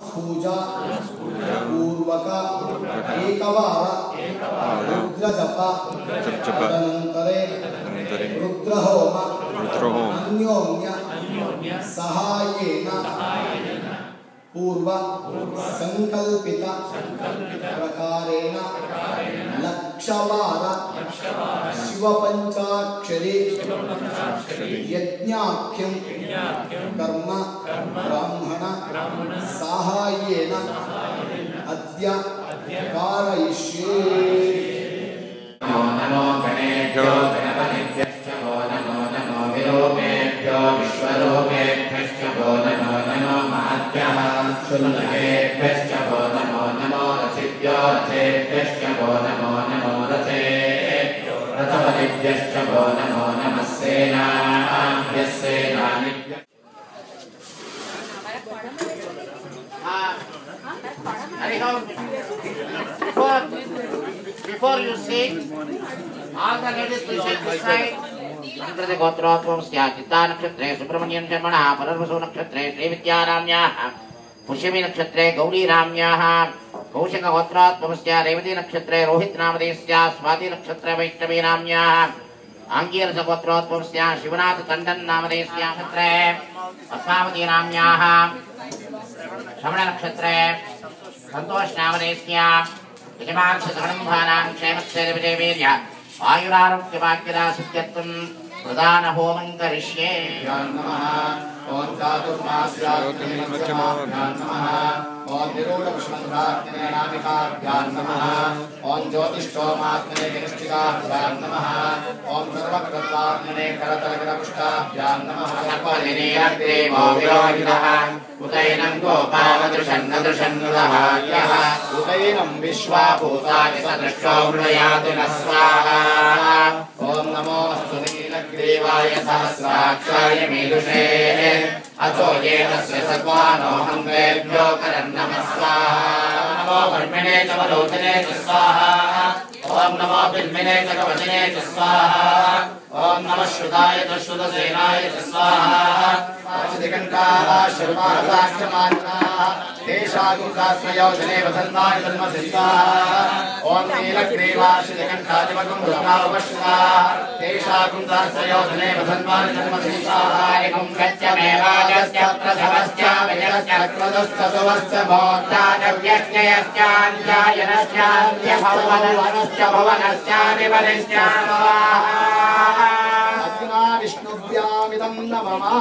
पूजा पूर्वक एकवार रुद्र जपा तदनंतरे रुद्र होमा अन्योन्य सहायेन पूर्व संकल्पित प्रकारेण लक्षवार शिव पंचाक्षरी यज्ञाख्यं कर्म ब्राह्मण साहाय्येन अद्य कारयिष्ये। नमो गणेभ्यो गणपतिभ्यश्च नमो नमो विरूपेभ्यो विश्वरूपेभ्यश्च नमो नमो महद्भ्यः शुल्लकेभ्यश्च नमो नमो रथिभ्यो रथेभ्यश्च नमो नमो रथेभ्यो रथपतिभ्यश्च नमो नमः सेनाभ्यः सेनानिभ्यः। Before you sing, all the ladies will sit beside. Nandrate gotrotvam syachitta nakshatre subramanyam sharmana pararvaso nakshatre Sri Vidyaramyah Pushyami nakshatre Gauri Ramyah Kaushika gotrotvam sya Revati nakshatre Rohit namadesya Swati nakshatre Vaishnavi Ramyah Angirasa gotrotvam sya Shivanath Tandan namadesya nakshatre Asmavati Ramyah Shamana nakshatre Santosh namadesya Vijaman Siddhanambhanam Kshematse Vijavirya Ayurarogyabhagyada Satyatvam Pradana Homam Karishye. Om Chaturmasya Namaha Om Niroda Vishwandratmane Namika Namaha Om Jyotishtomatmane Ganestika Namaha Om Sarvakratmane Karatalagara Pushta Namaha Sapalini Agdevo Virohidaha Utainam Gopavadrushannadrashannadaha Yaha Utainam Vishwabhutani Sadrishto Mrayatu Naswaha Om Namo Sunilagdevaya Sahasrakshaya Medushe Ato Yenasya Sakvano Hamvebhyo Karannamaswaha Namo Varmine Chavalotane Swaha Om Namo Bilmine Chakavachane Swaha Om Namah Shivaya Shrudasenaya Swaha Achidikantara Shirvadakshamanika Deshaguntasmayodane Vasanmani Dharmasiswaha Om Nilagdeva Shidikantadivagam Rudramavashvaha Deshaguntasmayodane Vasanmani Dharmasiswaha Ekam Katyamevajasya Prasavasya Vajasya Kradustasavasya Bhottadavyajnayasya Anjayanasya Anjabhavanasya Bhavanasya Nivarisya Swaha Adhina Vishnubhyamidam Namama.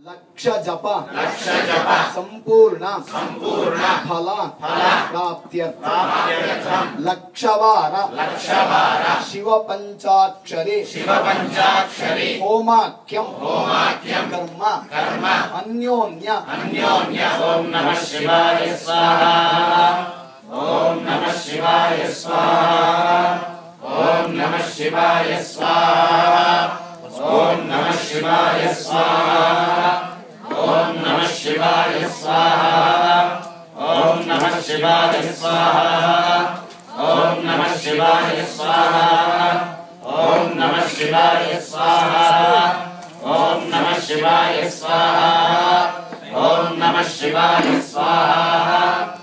Laksha Japa Sampurna Phala Praptyartham Lakshawara Shiva Panchakshari Homakyam Karma Anyonya Om Namah Shivaya Swaha Om Namah Shivaya Swaha Om Namah Shivaya Swaha Om Namah Shivaya Swaha Om Namah Shivaya Swaha Om Namah Shivaya Swaha Om Namah Shivaya Swaha Om Namah Shivaya Swaha Om Namah Shivaya Swaha Om Namah Shivaya Swaha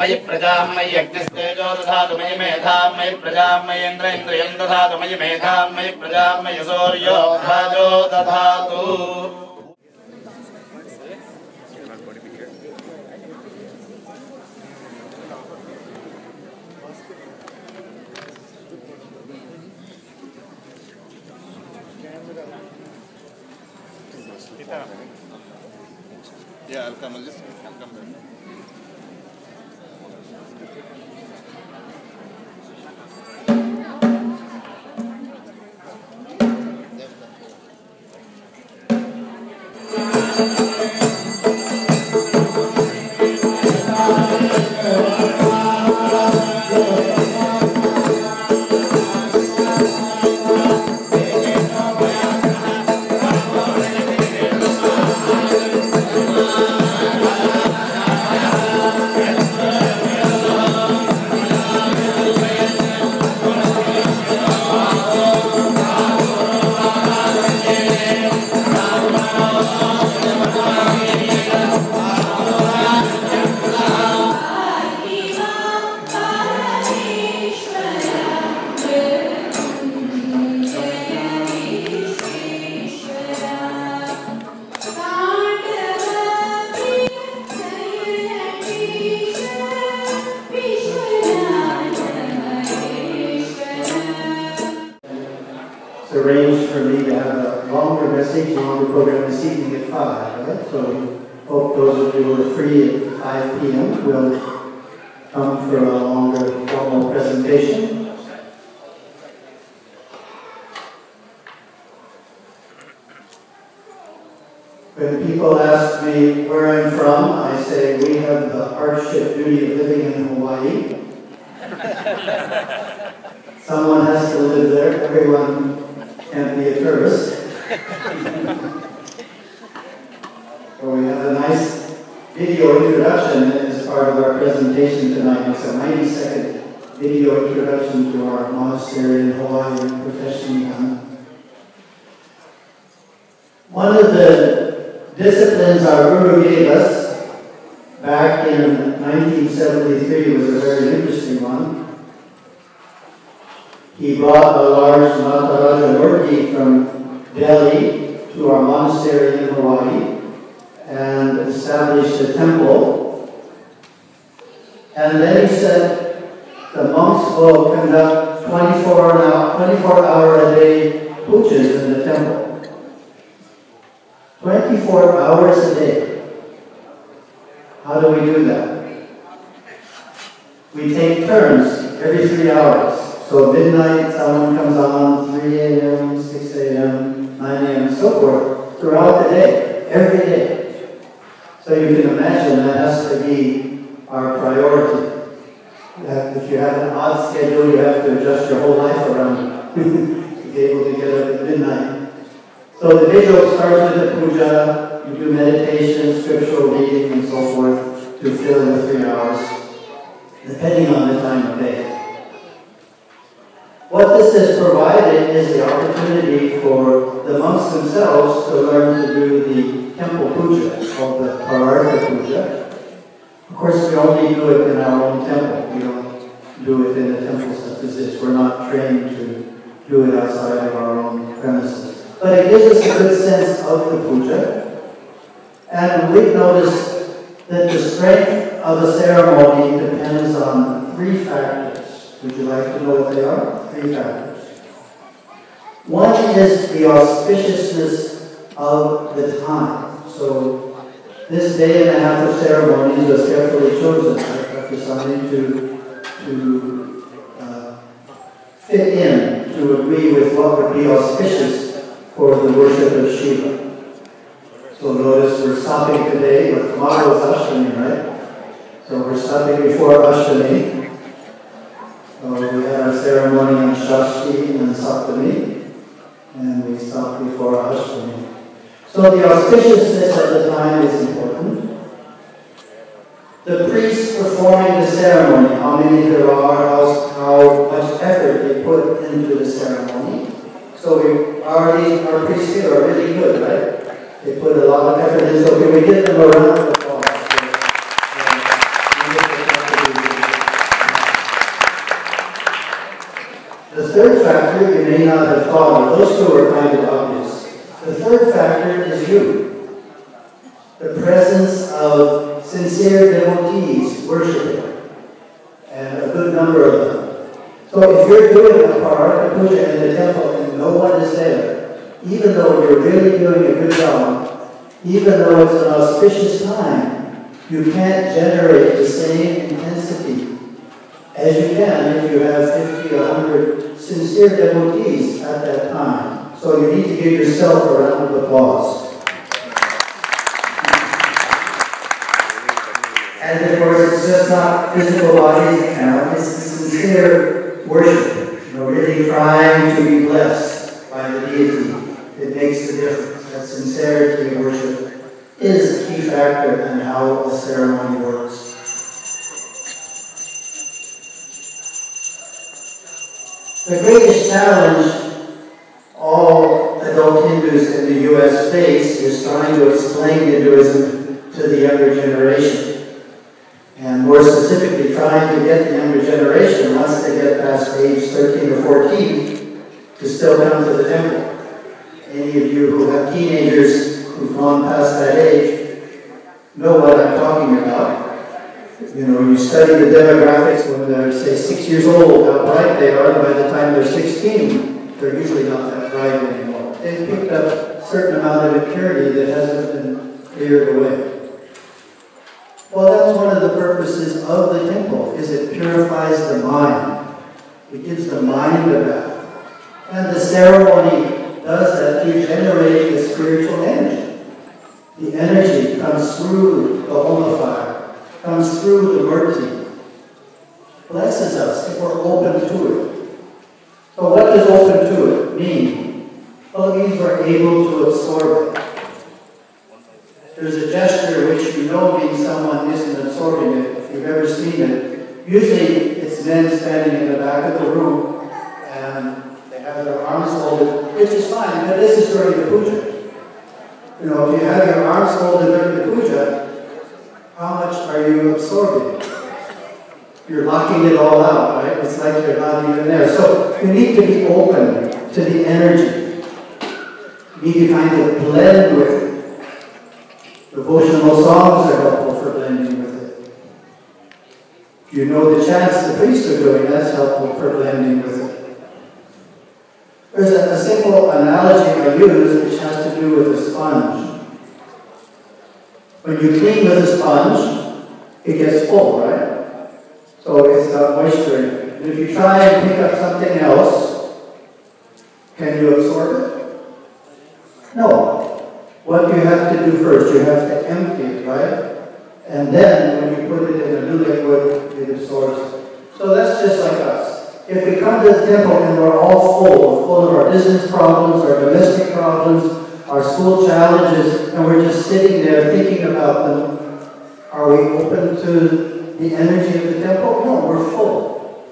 मयि प्रजा मयि अग्निस्तेजो दधातु मयि मेधा मयि प्रजा मयि इन्द्र इन्द्रियं दधातु मयि मेधा मयि प्रजा मयि सूर्यो भाजो दधातु Yeah, I'll come. I'll come back. Arranged for me to have a longer message, longer program this evening at 5, right? So we hope those of you who are free at 5 p.m. will come for a longer formal presentation. When people ask me where I'm from, I say we have the hardship duty of living in Hawaii. Someone has to live there. Everyone can't be a tourist. So we have a nice video introduction as part of our presentation tonight. It's a 90-second video introduction to our monastery in Hawaii and profession done. One of the disciplines our Guru gave us back in 1973 was a very interesting one. He brought a large Nataraja Murti from Delhi to our monastery in Hawaii and established a temple. And then he said the monks will conduct 24-hour-a-day pujas in the temple. 24 hours a day. How do we do that? We take turns every 3 hours. So midnight, someone comes on, 3 a.m., 6 a.m., 9 a.m., so forth, throughout the day, every day. So you can imagine that has to be our priority. If you have an odd schedule, you have to adjust your whole life around it to be able to get up at midnight. So the vigil starts with the puja, you do meditation, scriptural reading, and so forth to fill in the 3 hours, depending on the time of day. What this has provided is the opportunity for the monks themselves to learn to do the temple puja, called the Parartha puja. Of course, we only do it in our own temple. We don't do it in a temple such as this. We're not trained to do it outside of our own premises. But it gives us a good sense of the puja. And we've noticed that the strength of a ceremony depends on 3 factors. Would you like to know what they are? 3 factors. One is the auspiciousness of the time. So this day and a half of ceremonies was carefully chosen by Dr. Swami to fit in, to agree with what would be auspicious for the worship of Shiva. So notice we're stopping today, but tomorrow is Ashtami, right? So we're stopping before Ashtami. We had our ceremony on Shashti and Saptami, and we stopped before Ashtami. So the auspiciousness of the time is important. The priests performing the ceremony, how many there are, how much effort they put into the ceremony. So our priests here are really good, right? They put a lot of effort in, so can we give them a round of applause? The third factor you may not have thought of, those 2 are kind of obvious. The third factor is you. The presence of sincere devotees worshiping, and a good number of them. So if you're doing a Parartha puja in the temple and no one is there, even though you're really doing a good job, even though it's an auspicious time, you can't generate the same intensity as you can if you have 50 or 100 sincere devotees at that time. So you need to give yourself a round of applause. And of course, it's just not physical bodies that count, it's sincere worship. Really trying to be blessed by the deity. It makes the difference. That sincerity of worship is a key factor in how a ceremony works. The greatest challenge all adult Hindus in the U.S. face is trying to explain Hinduism to the younger generation. And more specifically, trying to get the younger generation, once they get past age 13 or 14, to still come to the temple. Any of you who have teenagers who've gone past that age know what I'm talking about. You know, you study the demographics when they're, say, 6 years old, how bright they are, and by the time they're 16, they're usually not that bright anymore. They've picked up a certain amount of impurity that hasn't been cleared away. Well, that's one of the purposes of the temple, is it purifies the mind. It gives the mind a bath. And the ceremony does that to generate the spiritual energy. The energy comes through the Homa fire, comes through the murti, blesses us if we're open to it. So what does open to it mean? Well, it means we're able to absorb it. There's a gesture which you know means someone isn't absorbing it, if you've ever seen it. Usually it's men standing in the back of the room and they have their arms folded, which is fine, but this is during the puja. You know, if you have your arms folded during the puja, how much are you absorbing? You're locking it all out, right? It's like you're not even there. So you need to be open to the energy. You need to kind of blend with it. Devotional songs are helpful for blending with it. If you know the chants the priests are doing, that's helpful for blending with it. There's a simple analogy I use which has to do with a sponge. When you clean with a sponge, it gets full, right? So it's got moisture in it. And if you try and pick up something else, can you absorb it? No. What do you have to do first? You have to empty it, right? And then when you put it in a new liquid, it absorbs it. So that's just like us. If we come to the temple and we're all full, we're full of our business problems, our domestic problems, our school challenges, and we're just sitting there thinking about them, are we open to the energy of the temple? No, we're full.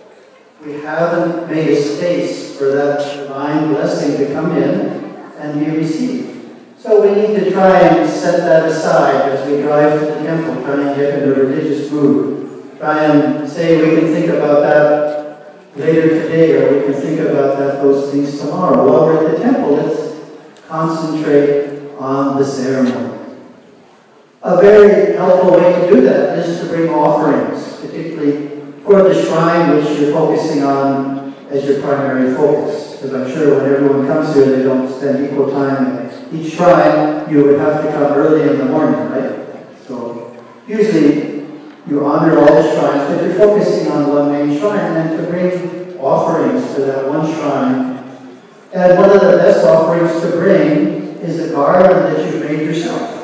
We haven't made a space for that divine blessing to come in and be received. So we need to try and set that aside as we drive to the temple, try and get in a religious mood. Try and say we can think about that later today, or we can think about those things tomorrow. While we're at the temple, let's concentrate on the ceremony. A very helpful way to do that is to bring offerings, particularly for the shrine which you're focusing on as your primary focus. Because I'm sure when everyone comes here, they don't spend equal time at each shrine. You would have to come early in the morning, right? So usually you honor all the shrines, but you're focusing on one main shrine, and to bring offerings to that one shrine. And one of the best offerings to bring is a garland that you've made yourself.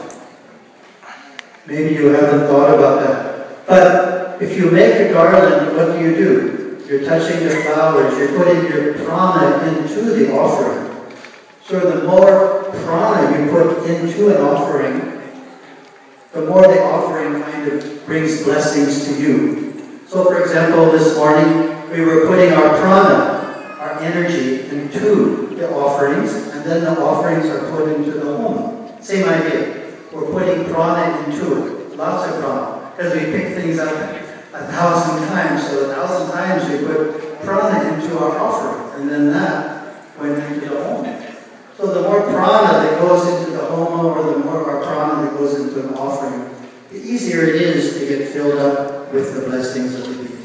Maybe you haven't thought about that. But if you make a garland, what do? You're touching the flowers, you're putting your prana into the offering. So the more prana you put into an offering, the more the offering kind of brings blessings to you. So for example, this morning, we were putting our prana, our energy, into the offerings, and then the offerings are put into the home. Same idea. We're putting prana into it, lots of prana, because we pick things up 1,000 times. So 1,000 times we put prana into our offering, and then that went into the home. So the more prana that goes into the homa, or the more our prana that goes into an offering, the easier it is to get filled up with the blessings of the people.